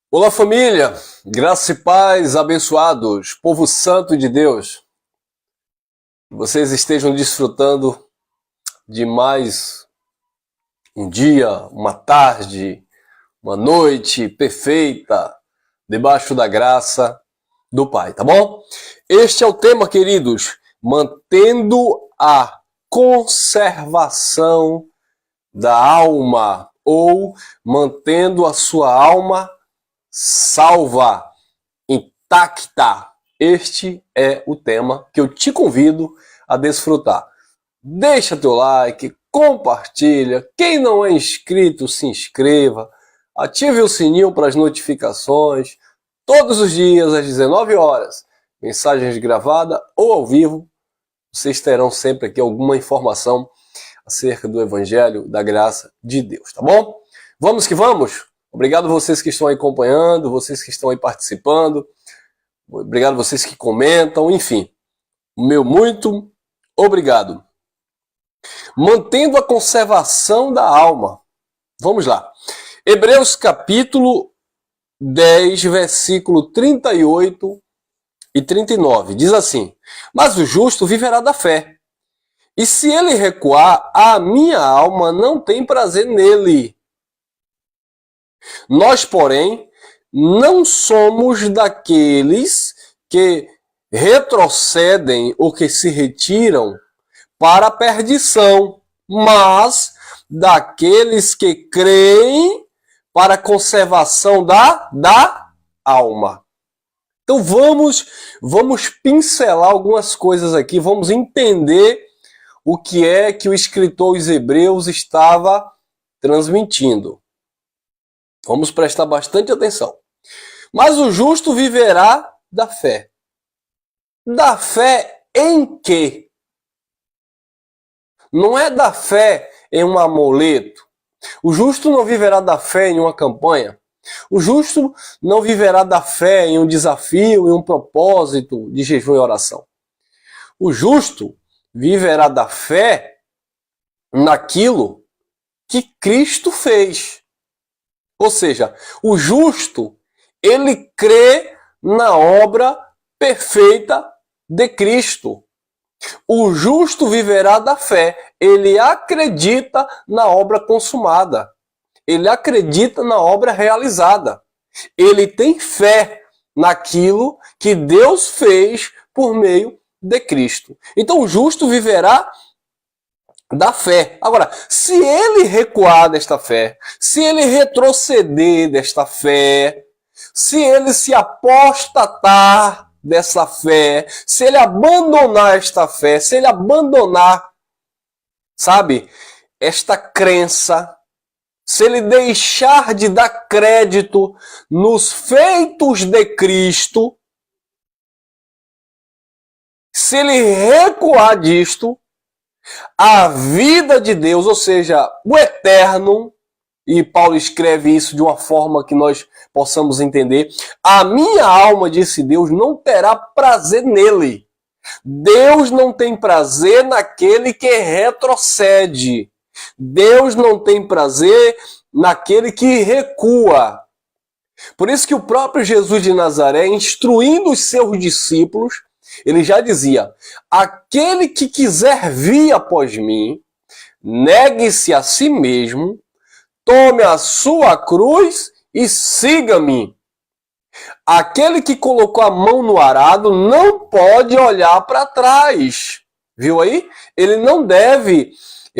Olá, família, graça e paz, abençoados, povo santo de Deus. Que vocês estejam desfrutando de mais um dia, uma tarde, uma noite perfeita, debaixo da graça do Pai, tá bom? Este é o tema, queridos, mantendo a conservação da alma, ou mantendo a sua alma salva, intacta. Este é o tema que eu te convido a desfrutar. Deixa teu like, compartilha. Quem não é inscrito, se inscreva. Ative o sininho para as notificações. Todos os dias, às 19 horas, mensagens gravadas ou ao vivo, vocês terão sempre aqui alguma informação acerca do Evangelho, da graça de Deus, tá bom? Vamos que vamos? Obrigado a vocês que estão aí acompanhando, vocês que estão aí participando. Obrigado a vocês que comentam, enfim. Meu muito obrigado. Mantendo a conservação da alma. Vamos lá. Hebreus capítulo 10, versículo 38 e 39. Diz assim: Mas o justo viverá da fé. E se ele recuar, a minha alma não tem prazer nele. Nós, porém, não somos daqueles que retrocedem ou que se retiram para a perdição, mas daqueles que creem para a conservação da alma. Então vamos pincelar algumas coisas aqui, vamos entender o que é que o escritor aos Hebreus estava transmitindo. Vamos prestar bastante atenção. Mas o justo viverá da fé. Da fé em quê? Não é da fé em um amuleto. O justo não viverá da fé em uma campanha. O justo não viverá da fé em um desafio, em um propósito de jejum e oração. O justo viverá da fé naquilo que Cristo fez. Ou seja, o justo, ele crê na obra perfeita de Cristo. O justo viverá da fé. Ele acredita na obra consumada. Ele acredita na obra realizada. Ele tem fé naquilo que Deus fez por meio de Cristo. Então o justo viverá da fé. Agora, se ele recuar desta fé, se ele retroceder desta fé, se ele se apostatar dessa fé, se ele abandonar esta fé, se ele abandonar, sabe, esta crença, se ele deixar de dar crédito nos feitos de Cristo, se ele recuar disto, a vida de Deus, ou seja, o eterno, e Paulo escreve isso de uma forma que nós possamos entender, a minha alma, disse Deus, não terá prazer nele. Deus não tem prazer naquele que retrocede. Deus não tem prazer naquele que recua. Por isso que o próprio Jesus de Nazaré, instruindo os seus discípulos, ele já dizia: aquele que quiser vir após mim, negue-se a si mesmo, tome a sua cruz e siga-me. Aquele que colocou a mão no arado não pode olhar para trás. Viu aí? Ele não deve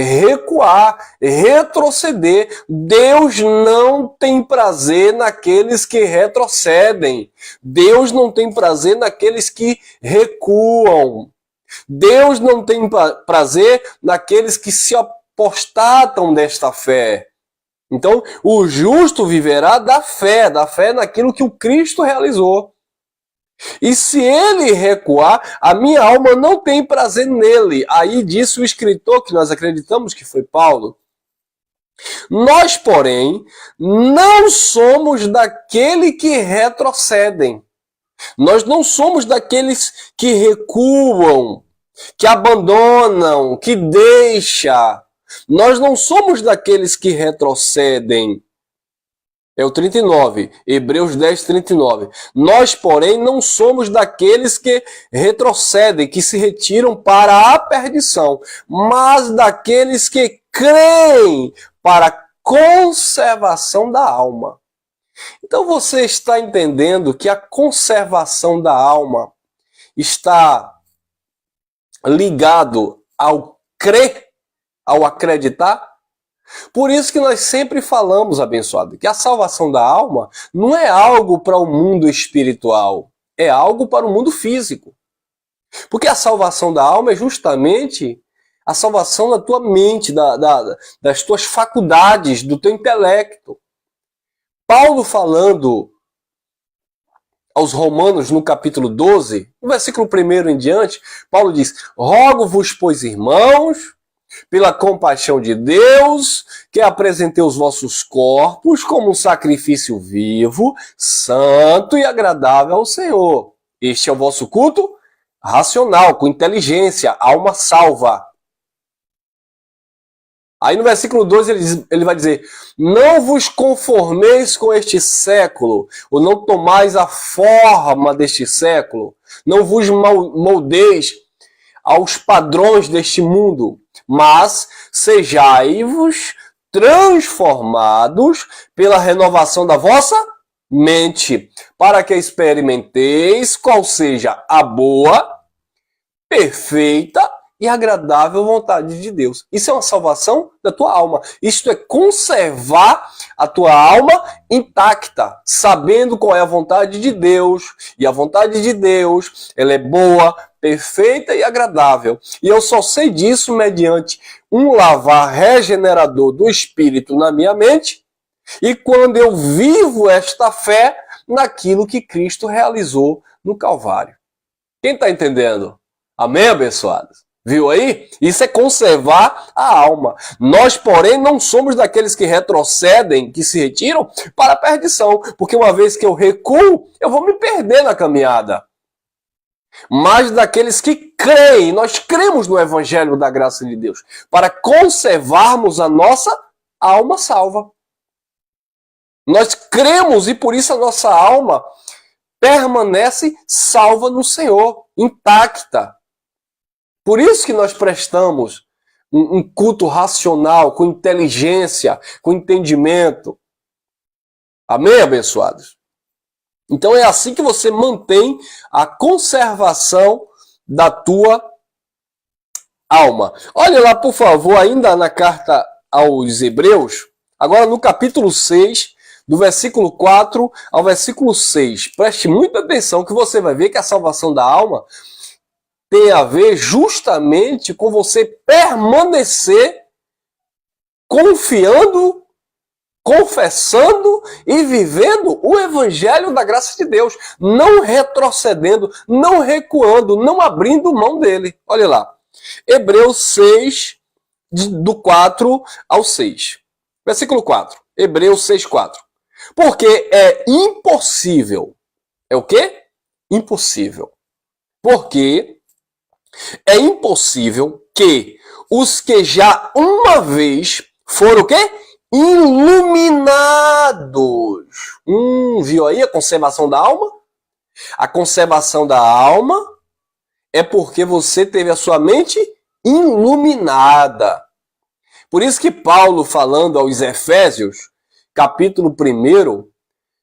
recuar, retroceder. Deus não tem prazer naqueles que retrocedem. Deus não tem prazer naqueles que recuam. Deus não tem prazer naqueles que se apostatam desta fé. Então, o justo viverá da fé naquilo que o Cristo realizou. E se ele recuar, a minha alma não tem prazer nele. Aí disse o escritor, que nós acreditamos que foi Paulo: nós, porém, não somos daquele que retrocedem. Nós não somos daqueles que recuam, que abandonam, que deixam. Nós não somos daqueles que retrocedem. É o 39, Hebreus 10, 39. Nós, porém, não somos daqueles que retrocedem, que se retiram para a perdição, mas daqueles que creem para a conservação da alma. Então você está entendendo que a conservação da alma está ligado ao crer, ao acreditar? Por isso que nós sempre falamos, abençoado, que a salvação da alma não é algo para o mundo espiritual, é algo para o mundo físico. Porque a salvação da alma é justamente a salvação da tua mente, das tuas faculdades, do teu intelecto. Paulo falando aos Romanos no capítulo 12, no versículo 1 em diante, Paulo diz: rogo-vos, pois, irmãos, pela compaixão de Deus, que apresentei os vossos corpos como um sacrifício vivo, santo e agradável ao Senhor. Este é o vosso culto racional, com inteligência, alma salva. Aí no versículo 12 ele vai dizer: não vos conformeis com este século, ou não tomais a forma deste século, não vos moldeis aos padrões deste mundo, mas sejai-vos transformados pela renovação da vossa mente, para que experimenteis qual seja a boa, perfeita e agradável vontade de Deus. Isso é uma salvação da tua alma. Isto é conservar a tua alma intacta, sabendo qual é a vontade de Deus. E a vontade de Deus, ela é boa, perfeita e agradável. E eu só sei disso mediante um lavar regenerador do Espírito na minha mente, e quando eu vivo esta fé naquilo que Cristo realizou no Calvário. Quem está entendendo? Amém, abençoados? Viu aí? Isso é conservar a alma. Nós, porém, não somos daqueles que retrocedem, que se retiram para a perdição. Porque uma vez que eu recuo, eu vou me perder na caminhada. Mas daqueles que creem, nós cremos no Evangelho da graça de Deus, para conservarmos a nossa alma salva. Nós cremos e por isso a nossa alma permanece salva no Senhor, intacta. Por isso que nós prestamos um culto racional, com inteligência, com entendimento. Amém, abençoados? Então é assim que você mantém a conservação da tua alma. Olha lá, por favor, ainda na carta aos Hebreus, agora no capítulo 6, do versículo 4 ao versículo 6. Preste muita atenção que você vai ver que a salvação da alma tem a ver justamente com você permanecer confiando, confessando e vivendo o Evangelho da graça de Deus, não retrocedendo, não recuando, não abrindo mão dele. Olha lá, Hebreus 6, do 4 ao 6. Versículo 4, Hebreus 6, 4. Porque é impossível. É o quê? Impossível. Porque é impossível que os que já uma vez foram o quê? Iluminados. Viu aí a conservação da alma? A conservação da alma é porque você teve a sua mente iluminada. Por isso que Paulo, falando aos Efésios, capítulo 1,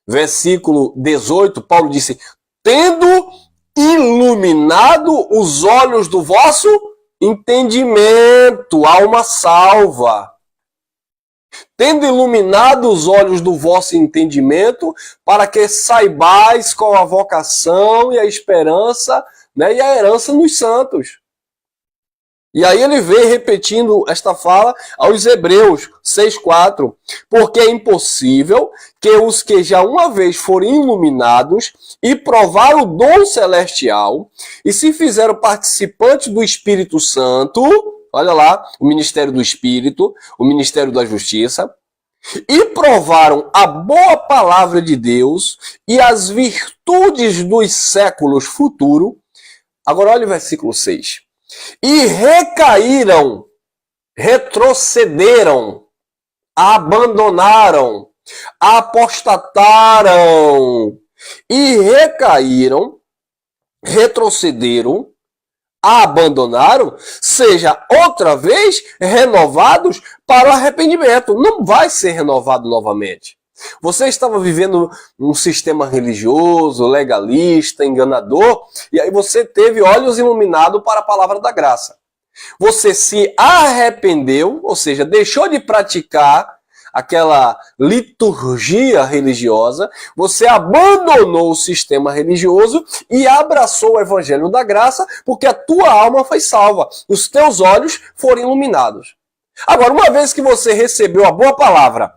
versículo 18, Paulo disse: tendo iluminado os olhos do vosso entendimento, alma salva. Tendo iluminado os olhos do vosso entendimento, para que saibais qual a vocação e a esperança, né, e a herança nos santos. E aí ele vem repetindo esta fala aos Hebreus 6,4. Porque é impossível que os que já uma vez foram iluminados e provaram o dom celestial e se fizeram participantes do Espírito Santo, olha lá, o ministério do Espírito, o ministério da Justiça, e provaram a boa palavra de Deus e as virtudes dos séculos futuros. Agora olha o versículo 6. E recaíram, retrocederam, abandonaram apostataram e recaíram, retrocederam, abandonaram, seja outra vez renovados para o arrependimento. Não vai ser renovado novamente. Você estava vivendo um sistema religioso, legalista, enganador, e aí você teve olhos iluminados para a palavra da graça. Você se arrependeu, ou seja, deixou de praticar aquela liturgia religiosa, você abandonou o sistema religioso e abraçou o evangelho da graça, porque a tua alma foi salva, os teus olhos foram iluminados. Agora, uma vez que você recebeu a boa palavra,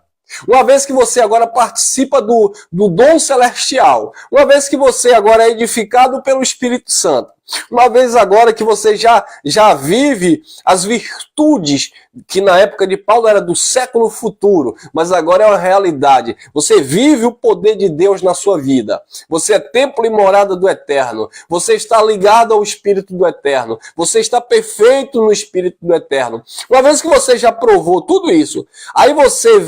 uma vez que você agora participa do dom celestial, uma vez que você agora é edificado pelo Espírito Santo, uma vez agora que você já vive as virtudes que na época de Paulo era do século futuro, mas agora é uma realidade. Você vive o poder de Deus na sua vida. Você é templo e morada do Eterno. Você está ligado ao Espírito do Eterno. Você está perfeito no Espírito do Eterno. Uma vez que você já provou tudo isso, aí você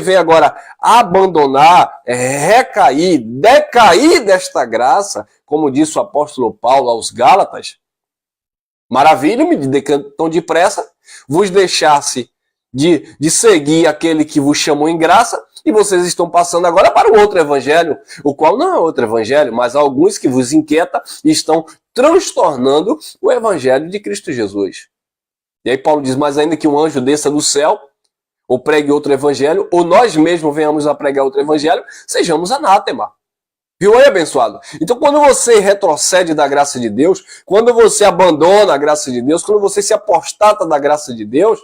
vem agora abandonar, recair, decair desta graça, como disse o apóstolo Paulo aos Gálatas. Maravilho-me de que tão depressa vos deixasse de seguir aquele que vos chamou em graça, e vocês estão passando agora para o outro evangelho, o qual não é outro evangelho, mas alguns que vos inquieta e estão transtornando o evangelho de Cristo Jesus. E aí Paulo diz, mas ainda que um anjo desça do céu, ou pregue outro evangelho, ou nós mesmos venhamos a pregar outro evangelho, sejamos anátema. Viu aí, abençoado? Então, quando você retrocede da graça de Deus, quando você abandona a graça de Deus, quando você se apostata da graça de Deus,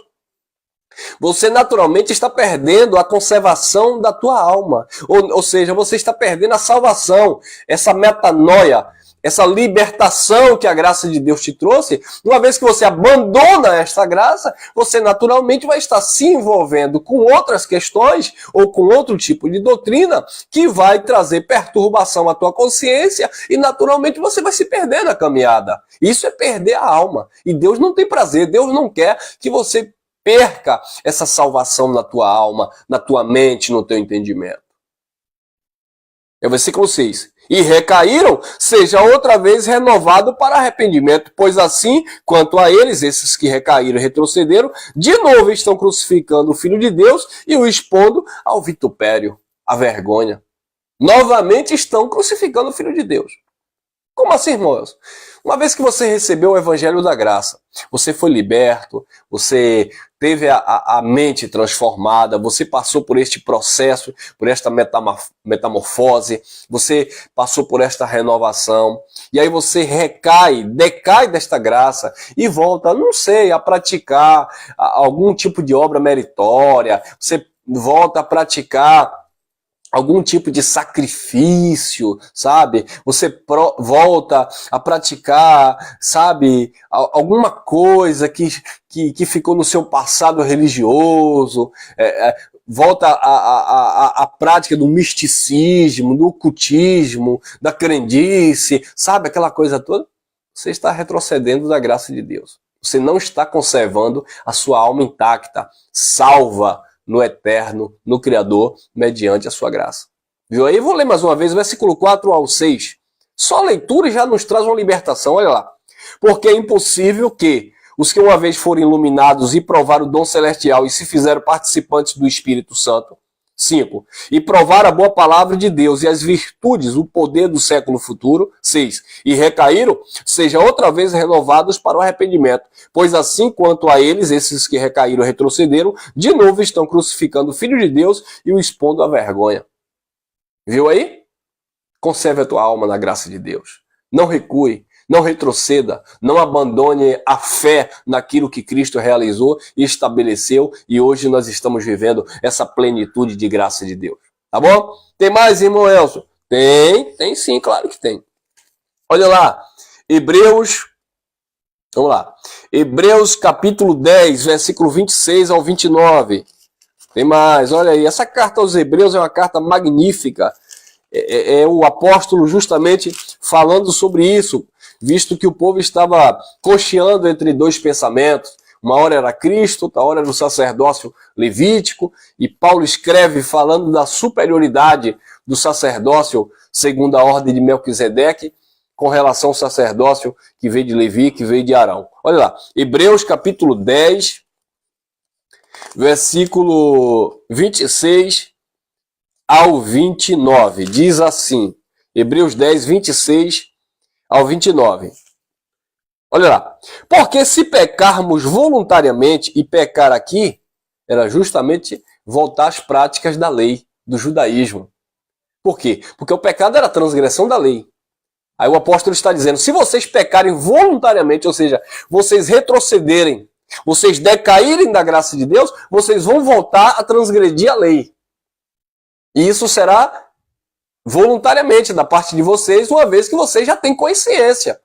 você naturalmente está perdendo a conservação da tua alma. Ou seja, você está perdendo a salvação, essa metanoia, essa libertação que a graça de Deus te trouxe. Uma vez que você abandona esta graça, você naturalmente vai estar se envolvendo com outras questões ou com outro tipo de doutrina que vai trazer perturbação à tua consciência e naturalmente você vai se perder na caminhada. Isso é perder a alma. E Deus não tem prazer, Deus não quer que você perca essa salvação na tua alma, na tua mente, no teu entendimento. É o versículo 6. E recaíram, seja outra vez renovado para arrependimento, pois assim, quanto a eles, esses que recaíram e retrocederam, de novo estão crucificando o Filho de Deus e o expondo ao vitupério, à vergonha. Novamente estão crucificando o Filho de Deus. Como assim, irmãos? Uma vez que você recebeu o Evangelho da Graça, você foi liberto, você teve a mente transformada, você passou por este processo, por esta metamorfose, você passou por esta renovação, e aí você decai desta graça e volta, não sei, a praticar algum tipo de obra meritória, você volta a praticar algum tipo de sacrifício, sabe? Você volta a praticar, sabe? Alguma coisa que ficou no seu passado religioso, volta à prática do misticismo, do ocultismo, da crendice, sabe? Aquela coisa toda. Você está retrocedendo da graça de Deus. Você não está conservando a sua alma intacta, salva no Eterno, no Criador, mediante a sua graça. Viu aí? Vou ler mais uma vez, versículo 4 ao 6. Só a leitura já nos traz uma libertação, olha lá. Porque é impossível que os que uma vez foram iluminados e provaram o dom celestial e se fizeram participantes do Espírito Santo, 5. E provar a boa palavra de Deus e as virtudes, o poder do século futuro. 6. E recaíram, sejam outra vez renovados para o arrependimento. Pois assim quanto a eles, esses que recaíram e retrocederam, de novo estão crucificando o Filho de Deus e o expondo à vergonha. Viu aí? Conserve a tua alma na graça de Deus. Não recue. Não retroceda, não abandone a fé naquilo que Cristo realizou e estabeleceu, e hoje nós estamos vivendo essa plenitude de graça de Deus. Tá bom? Tem mais, irmão Elcio? Tem sim, claro que tem. Olha lá, vamos lá. Hebreus capítulo 10, versículo 26 ao 29. Tem mais, olha aí, essa carta aos Hebreus é uma carta magnífica. É o apóstolo justamente falando sobre isso, visto que o povo estava cocheando entre dois pensamentos. Uma hora era Cristo, outra hora era o sacerdócio levítico, e Paulo escreve falando da superioridade do sacerdócio segundo a ordem de Melquisedeque, com relação ao sacerdócio que veio de Levi, que veio de Arão. Olha lá, Hebreus capítulo 10, versículo 26 ao 29. Diz assim, Hebreus 10, 26 ao 29. Olha lá. Porque se pecarmos voluntariamente, e pecar aqui era justamente voltar às práticas da lei, do judaísmo. Por quê? Porque o pecado era a transgressão da lei. Aí o apóstolo está dizendo, se vocês pecarem voluntariamente, ou seja, vocês retrocederem, vocês decaírem da graça de Deus, vocês vão voltar a transgredir a lei. E isso será voluntariamente da parte de vocês, uma vez que vocês já têm consciência.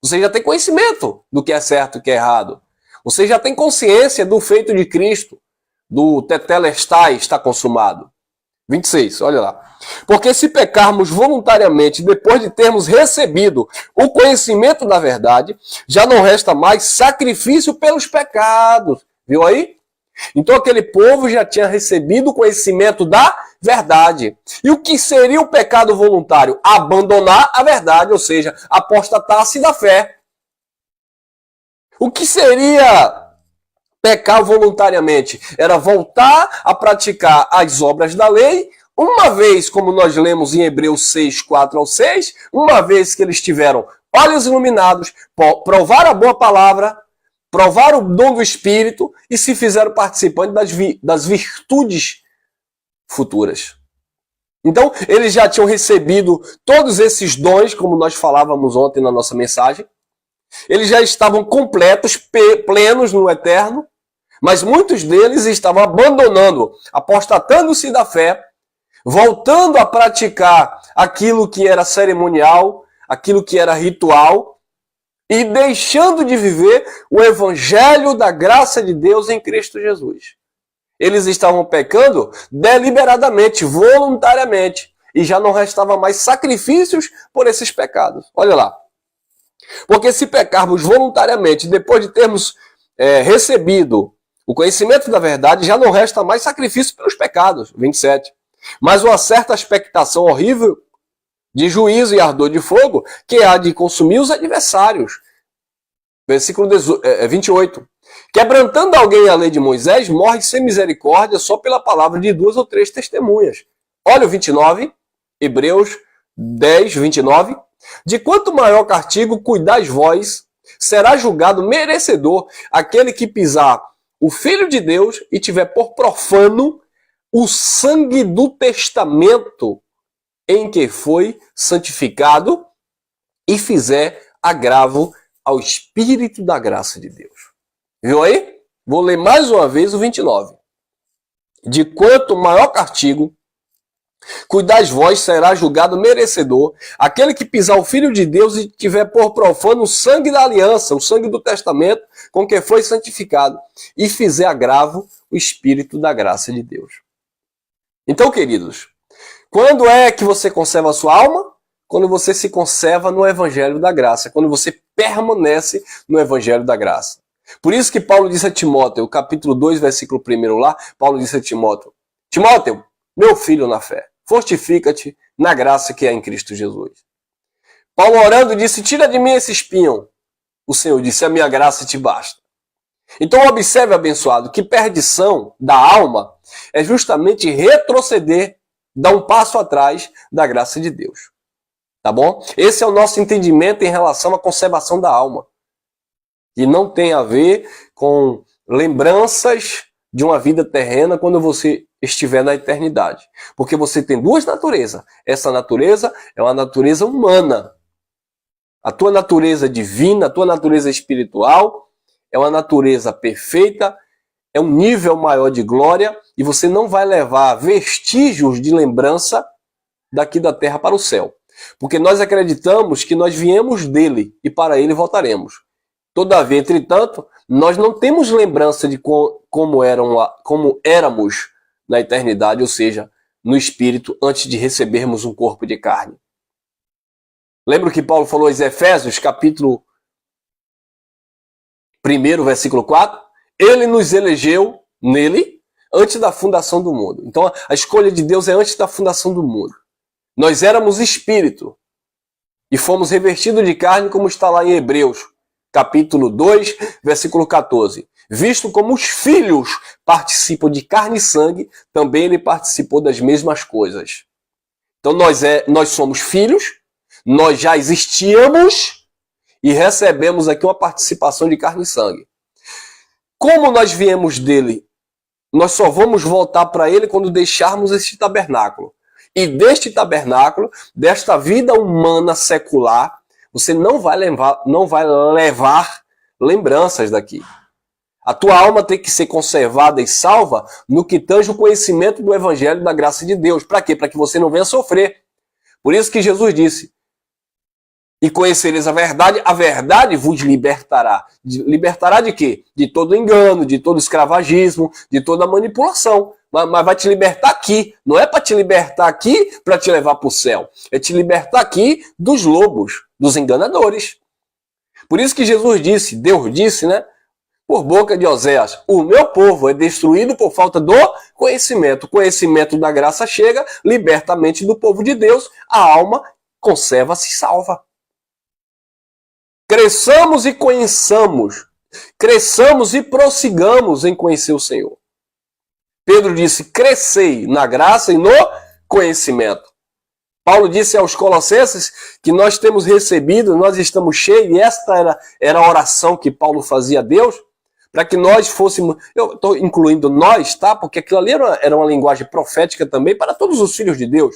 Você já tem conhecimento do que é certo e o que é errado. Você já tem consciência do feito de Cristo, do tetelestai está consumado. 26, olha lá. Porque se pecarmos voluntariamente depois de termos recebido o conhecimento da verdade, já não resta mais sacrifício pelos pecados. Viu aí? Então aquele povo já tinha recebido o conhecimento da verdade. E o que seria o pecado voluntário? Abandonar a verdade, ou seja, apostatar-se da fé. O que seria pecar voluntariamente? Era voltar a praticar as obras da lei, uma vez, como nós lemos em Hebreus 6, 4 ao 6, uma vez que eles tiveram olhos iluminados, provaram a boa palavra, provaram o dom do Espírito e se fizeram participantes das virtudes futuras. Então, eles já tinham recebido todos esses dons, como nós falávamos ontem na nossa mensagem. Eles já estavam completos, plenos no eterno, mas muitos deles estavam abandonando, apostatando-se da fé, voltando a praticar aquilo que era cerimonial, aquilo que era ritual, e deixando de viver o evangelho da graça de Deus em Cristo Jesus. Eles estavam pecando deliberadamente, voluntariamente, e já não restava mais sacrifícios por esses pecados. Olha lá. Porque se pecarmos voluntariamente, depois de termos recebido o conhecimento da verdade, já não resta mais sacrifício pelos pecados. 27. Mas uma certa expectação horrível de juízo e ardor de fogo, que há de consumir os adversários. Versículo 28. Quebrantando alguém a lei de Moisés, morre sem misericórdia só pela palavra de 2 ou 3 testemunhas. Olha o 29, Hebreus 10, 29. De quanto maior castigo cuidais vós, será julgado merecedor aquele que pisar o Filho de Deus e tiver por profano o sangue do testamento em que foi santificado e fizer agravo ao Espírito da graça de Deus. Viu aí? Vou ler mais uma vez o 29. De quanto maior castigo, cuidais vós, será julgado merecedor aquele que pisar o Filho de Deus e tiver por profano o sangue da aliança, o sangue do testamento com que foi santificado e fizer agravo o Espírito da graça de Deus. Então, queridos, quando é que você conserva a sua alma? Quando você se conserva no Evangelho da Graça, quando você permanece no Evangelho da Graça. Por isso que Paulo disse a Timóteo, capítulo 2, versículo 1 lá, Paulo disse a Timóteo, Timóteo, meu filho na fé, fortifica-te na graça que é em Cristo Jesus. Paulo orando disse, tira de mim esse espinho. O Senhor disse, a minha graça te basta. Então observe, abençoado, que perdição da alma é justamente retroceder, dar um passo atrás da graça de Deus. Tá bom? Esse é o nosso entendimento em relação à conservação da alma. E não tem a ver com lembranças de uma vida terrena quando você estiver na eternidade. Porque você tem duas naturezas. Essa natureza é uma natureza humana. A tua natureza divina, a tua natureza espiritual é uma natureza perfeita, é um nível maior de glória e você não vai levar vestígios de lembrança daqui da terra para o céu. Porque nós acreditamos que nós viemos dele e para ele voltaremos. Todavia, entretanto, nós não temos lembrança de como éramos na eternidade, ou seja, no espírito, antes de recebermos um corpo de carne. Lembra o que Paulo falou em Efésios, capítulo 1, versículo 4? Ele nos elegeu nele antes da fundação do mundo. Então a escolha de Deus é antes da fundação do mundo. Nós éramos espírito e fomos revestidos de carne, como está lá em Hebreus, capítulo 2, versículo 14. Visto como os filhos participam de carne e sangue, também ele participou das mesmas coisas. Então nós somos filhos, nós já existíamos e recebemos aqui uma participação de carne e sangue. Como nós viemos dele, nós só vamos voltar para ele quando deixarmos este tabernáculo. E deste tabernáculo, desta vida humana secular, você não vai levar lembranças daqui. A tua alma tem que ser conservada e salva no que tange o conhecimento do evangelho da graça de Deus. Para quê? Para que você não venha sofrer. Por isso que Jesus disse: e conhecereis a verdade vos libertará. Libertará de quê? De todo engano, de todo escravagismo, de toda manipulação. Mas vai te libertar aqui. Não é para te libertar aqui para te levar para o céu. É te libertar aqui dos lobos, dos enganadores. Por isso que Jesus disse, Deus disse, né? Por boca de Oséias: o meu povo é destruído por falta do conhecimento. O conhecimento da graça chega, liberta a mente do povo de Deus, a alma conserva-se salva. Cresçamos e conheçamos. Cresçamos e prossigamos em conhecer o Senhor. Pedro disse: crescei na graça e no conhecimento. Paulo disse aos Colossenses que nós temos recebido, nós estamos cheios, e esta era a oração que Paulo fazia a Deus, para que nós fôssemos, eu estou incluindo nós, tá? Porque aquilo ali era uma linguagem profética também para todos os filhos de Deus.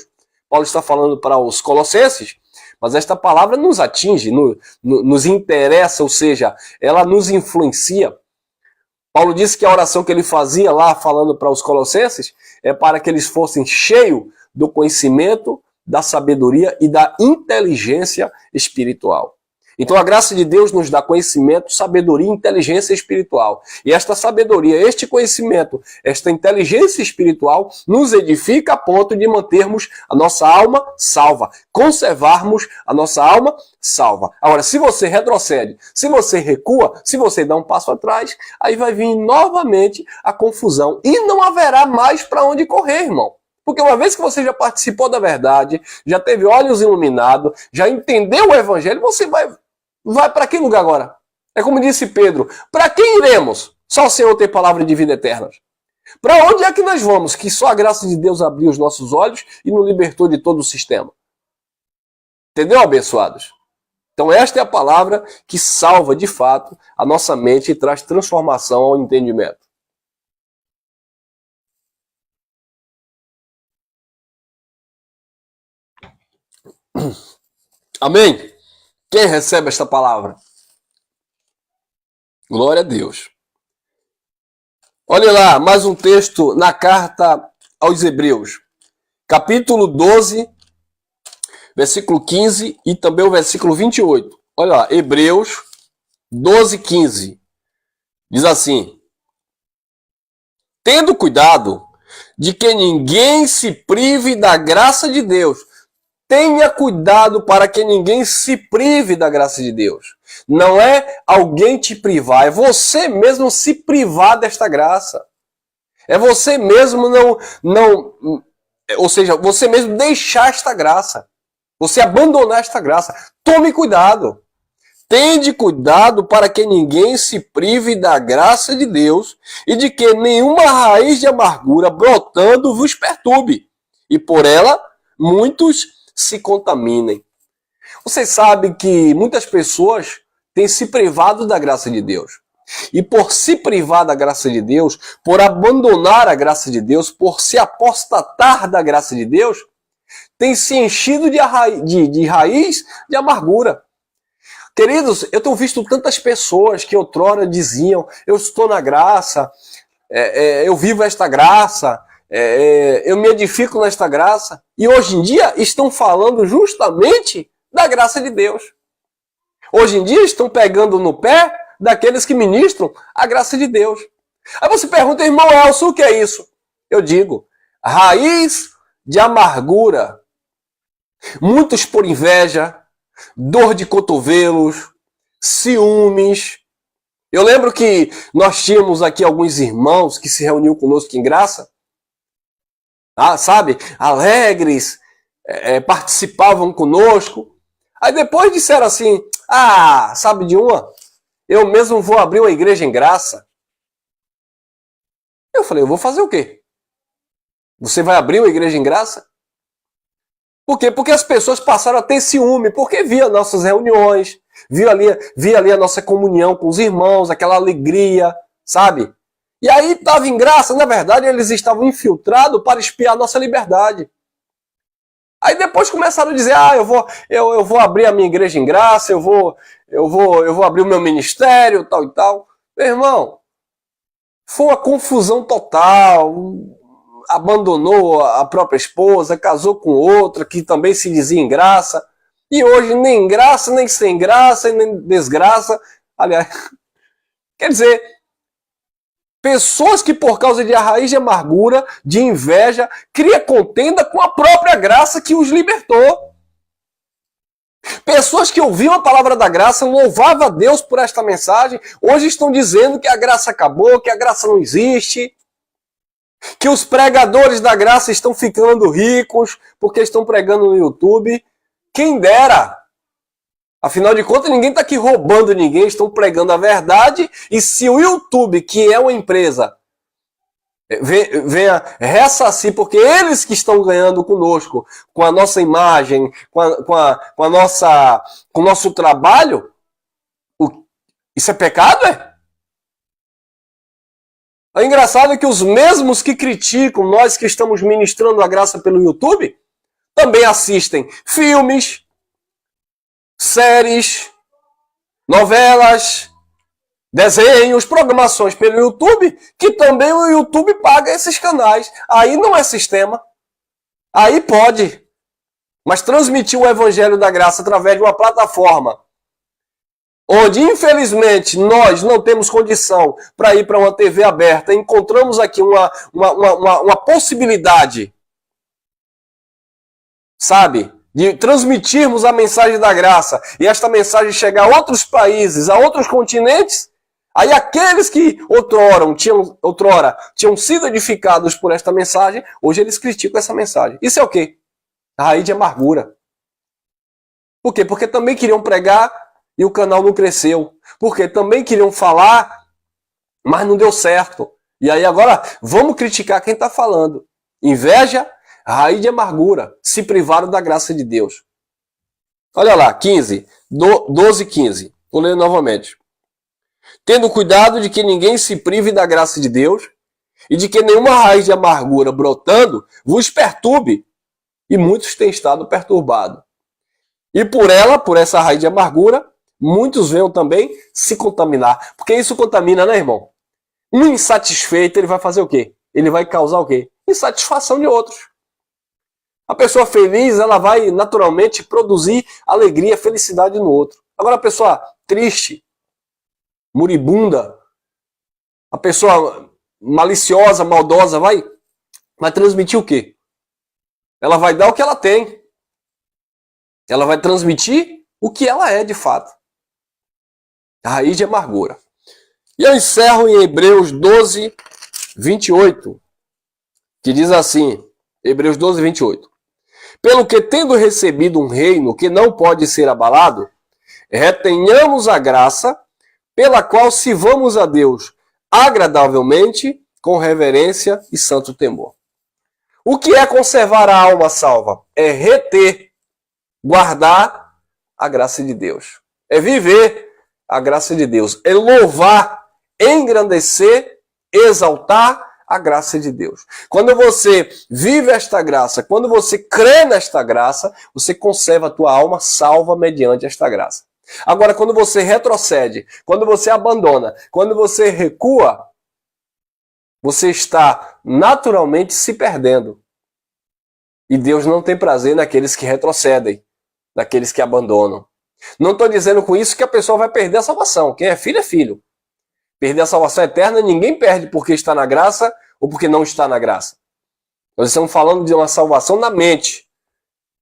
Paulo está falando para os Colossenses, mas esta palavra nos atinge, nos interessa, ou seja, ela nos influencia. Paulo disse que a oração que ele fazia lá, falando para os Colossenses, é para que eles fossem cheios do conhecimento, da sabedoria e da inteligência espiritual. Então a graça de Deus nos dá conhecimento, sabedoria e inteligência espiritual. E esta sabedoria, este conhecimento, esta inteligência espiritual nos edifica a ponto de mantermos a nossa alma salva, conservarmos a nossa alma salva. Agora, se você retrocede, se você recua, se você dá um passo atrás, aí vai vir novamente a confusão e não haverá mais para onde correr, irmão. Porque uma vez que você já participou da verdade, já teve olhos iluminados, já entendeu o evangelho, você vai para que lugar agora? É como disse Pedro: para quem iremos? Só o Senhor tem palavra de vida eterna. Para onde é que nós vamos? Que só a graça de Deus abriu os nossos olhos e nos libertou de todo o sistema. Entendeu, abençoados? Então esta é a palavra que salva de fato a nossa mente e traz transformação ao entendimento. Amém? Quem recebe esta palavra? Glória a Deus. Olha lá, mais um texto na carta aos Hebreus. Capítulo 12, versículo 15 e também o versículo 28. Olha lá, Hebreus 12, 15. Diz assim: tendo cuidado de que ninguém se prive da graça de Deus. Tenha cuidado para que ninguém se prive da graça de Deus. Não é alguém te privar, é você mesmo se privar desta graça. É você mesmo ou seja, você mesmo deixar esta graça. Você abandonar esta graça. Tome cuidado. Tende cuidado para que ninguém se prive da graça de Deus e de que nenhuma raiz de amargura brotando vos perturbe. E por ela, muitos se contaminem. Vocês sabem que muitas pessoas têm se privado da graça de Deus. E por se privar da graça de Deus, por abandonar a graça de Deus, por se apostatar da graça de Deus, tem se enchido de raiz de amargura. Queridos, eu tenho visto tantas pessoas que outrora diziam: eu estou na graça, eu vivo esta graça, eu me edifico nesta graça, e hoje em dia estão falando justamente da graça de Deus. Hoje em dia estão pegando no pé daqueles que ministram a graça de Deus. Aí você pergunta: irmão Elson, o que é isso? Eu digo: raiz de amargura. Muitos por inveja, dor de cotovelos, ciúmes, Eu lembro que nós tínhamos aqui alguns irmãos que se reuniam conosco em graça, sabe, alegres, participavam conosco. Aí depois disseram assim, sabe de uma? Eu mesmo vou abrir uma igreja em graça. Eu falei, eu vou fazer o quê? Você vai abrir uma igreja em graça? Por quê? Porque as pessoas passaram a ter ciúme, porque via nossas reuniões, via ali a nossa comunhão com os irmãos, aquela alegria, sabe? E aí estava em graça, na verdade eles estavam infiltrados para espiar a nossa liberdade. Aí depois começaram a dizer, eu vou abrir a minha igreja em graça, eu vou abrir o meu ministério, tal e tal. Meu irmão, foi uma confusão total, abandonou a própria esposa, casou com outra que também se dizia em graça, e hoje nem graça, nem sem graça, nem desgraça. Aliás, quer dizer, pessoas que por causa de a raiz de amargura, de inveja, cria contenda com a própria graça que os libertou. Pessoas que ouviam a palavra da graça, louvavam a Deus por esta mensagem, hoje estão dizendo que a graça acabou, que a graça não existe, que os pregadores da graça estão ficando ricos porque estão pregando no YouTube. Quem dera! Afinal de contas, ninguém está aqui roubando ninguém, estão pregando a verdade. E se o YouTube, que é uma empresa, venha ressarcir, porque eles que estão ganhando conosco, com a nossa imagem, com o nosso trabalho, isso é pecado, é? É engraçado que os mesmos que criticam nós que estamos ministrando a graça pelo YouTube, também assistem filmes, séries, novelas, desenhos, programações pelo YouTube, que também o YouTube paga esses canais. Aí não é sistema. Aí pode. Mas transmitir o evangelho da graça através de uma plataforma onde, infelizmente, nós não temos condição para ir para uma TV aberta, encontramos aqui uma possibilidade, sabe, de transmitirmos a mensagem da graça e esta mensagem chegar a outros países, a outros continentes, aí aqueles que outrora tinham sido edificados por esta mensagem, hoje eles criticam essa mensagem. Isso é o quê? A raiz de amargura. Por quê? Porque também queriam pregar e o canal não cresceu. Porque também queriam falar, mas não deu certo. E aí agora, vamos criticar quem está falando. Inveja, raiz de amargura. Se privaram da graça de Deus. Olha lá, 12, 15. Vou ler novamente. Tendo cuidado de que ninguém se prive da graça de Deus e de que nenhuma raiz de amargura brotando vos perturbe. E muitos têm estado perturbados. E por essa raiz de amargura, muitos venham também se contaminar. Porque isso contamina, né, irmão? Um insatisfeito, ele vai fazer o quê? Ele vai causar o quê? Insatisfação de outros. A pessoa feliz, ela vai naturalmente produzir alegria, felicidade no outro. Agora a pessoa triste, moribunda, a pessoa maliciosa, maldosa, vai transmitir o quê? Ela vai dar o que ela tem. Ela vai transmitir o que ela é de fato. A raiz de amargura. E eu encerro em Hebreus 12, 28, que diz assim, Hebreus 12, 28. Pelo que, tendo recebido um reino que não pode ser abalado, retenhamos a graça pela qual sirvamos a Deus agradavelmente, com reverência e santo temor. O que é conservar a alma salva? É reter, guardar a graça de Deus. É viver a graça de Deus. É louvar, engrandecer, exaltar a graça de Deus. Quando você vive esta graça, quando você crê nesta graça, você conserva a tua alma salva mediante esta graça. Agora, quando você retrocede, quando você abandona, quando você recua, você está naturalmente se perdendo. E Deus não tem prazer naqueles que retrocedem, naqueles que abandonam. Não estou dizendo com isso que a pessoa vai perder a salvação. Quem é filho é filho. Perder a salvação eterna, ninguém perde porque está na graça ou porque não está na graça. Nós estamos falando de uma salvação na mente.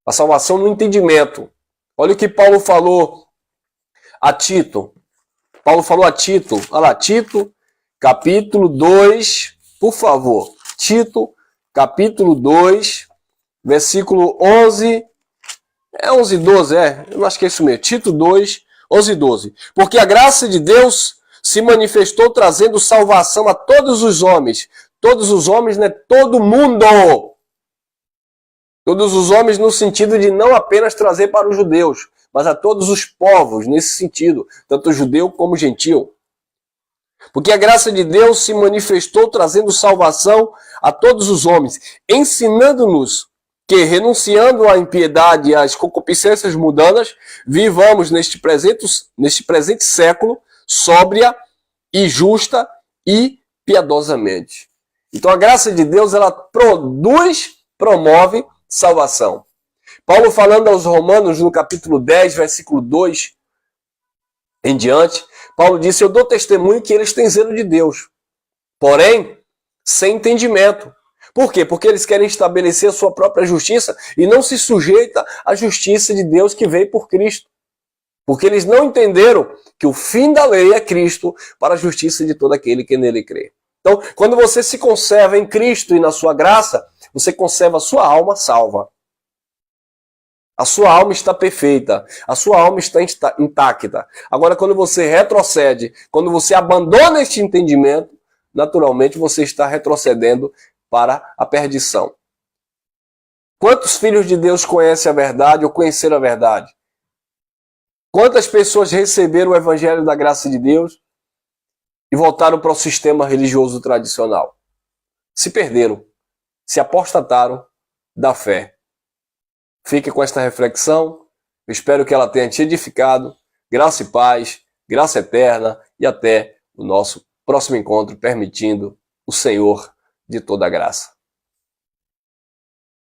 A salvação no entendimento. Olha o que Paulo falou a Tito. Paulo falou a Tito, olha lá, Tito, capítulo 2, por favor. Tito, capítulo 2, versículo 11, 11 e 12, eu acho que é isso mesmo. Tito 2, 11 e 12. Porque a graça de Deus se manifestou trazendo salvação a todos os homens. Todos os homens, né? Todo mundo. Todos os homens no sentido de não apenas trazer para os judeus, mas a todos os povos, nesse sentido, tanto judeu como gentil. Porque a graça de Deus se manifestou trazendo salvação a todos os homens, ensinando-nos que, renunciando à impiedade e às concupiscências mundanas, vivamos neste presente século sóbria e justa e piedosamente. Então a graça de Deus, ela promove salvação. Paulo falando aos Romanos no capítulo 10, versículo 2 em diante, Paulo disse, eu dou testemunho que eles têm zelo de Deus, porém, sem entendimento. Por quê? Porque eles querem estabelecer a sua própria justiça e não se sujeita à justiça de Deus que veio por Cristo. Porque eles não entenderam que o fim da lei é Cristo para a justiça de todo aquele que nele crê. Então, quando você se conserva em Cristo e na sua graça, você conserva a sua alma salva. A sua alma está perfeita, a sua alma está intacta. Agora, quando você retrocede, quando você abandona este entendimento, naturalmente você está retrocedendo para a perdição. Quantos filhos de Deus conhecem a verdade ou conheceram a verdade? Quantas pessoas receberam o evangelho da graça de Deus e voltaram para o sistema religioso tradicional? Se perderam, se apostataram da fé. Fique com esta reflexão, eu espero que ela tenha te edificado. Graça e paz, graça eterna e até o nosso próximo encontro, permitindo o Senhor de toda a graça.